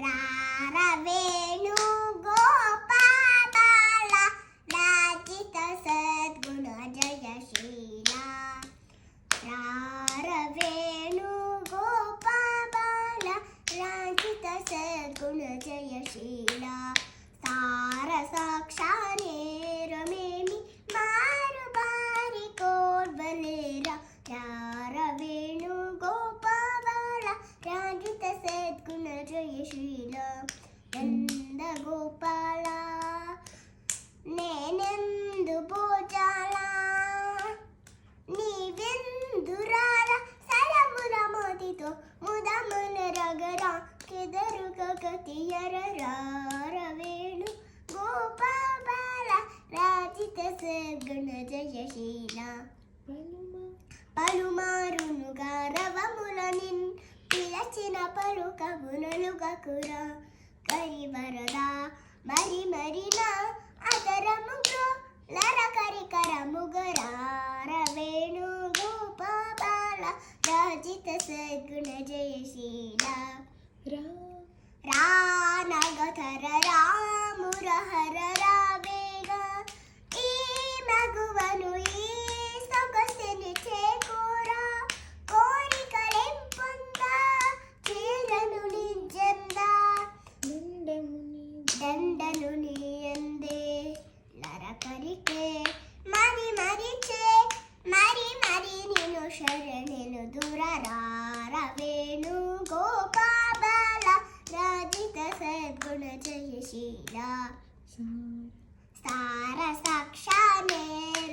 रारवेणु गोपाला राजित सद्गुण जयशीला रारवेणु गोपाला राजित सद्गुण जयशीला सार साक्षाने रमेमि मारु बारी कोर्वलेरा रारवेणु गोपाला राजित सद्गुण जयशीला नंद गोपाल నేనెందు పోచాలా నీవెందురాల సరముల మోతితో ముదమున రగరా కెదరుగతియర రారవేణు గోపాల రాజిత సద్గుణ జయశీల పలుమారునుగా రవములనిన్ పిలచిన పలుకమునలుగకురా కరివరదా మరి మరినా అదరముగ్రో లరకరికరముగరారవేణు గోపాల రాజిత సద్గుణ జయశీల రానగధర రామురహర రావేగ ఈ మగువను ఈ సొగసిని చేకూరా కోరికలెంపొందా చేరను నిజందా దండను నీయందే లరకరికే మరి మరిచే మరి మరి నిను శరణెను దురరారవేణు గోపాల రాజిత సద్గుణ జయశీల సార సాక్షానే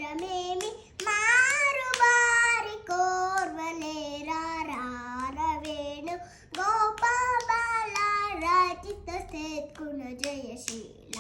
రమేమి మారు బారి కోర్వలేరా రారవేణు గోపాల రాజిత సద్గుణ జయశీల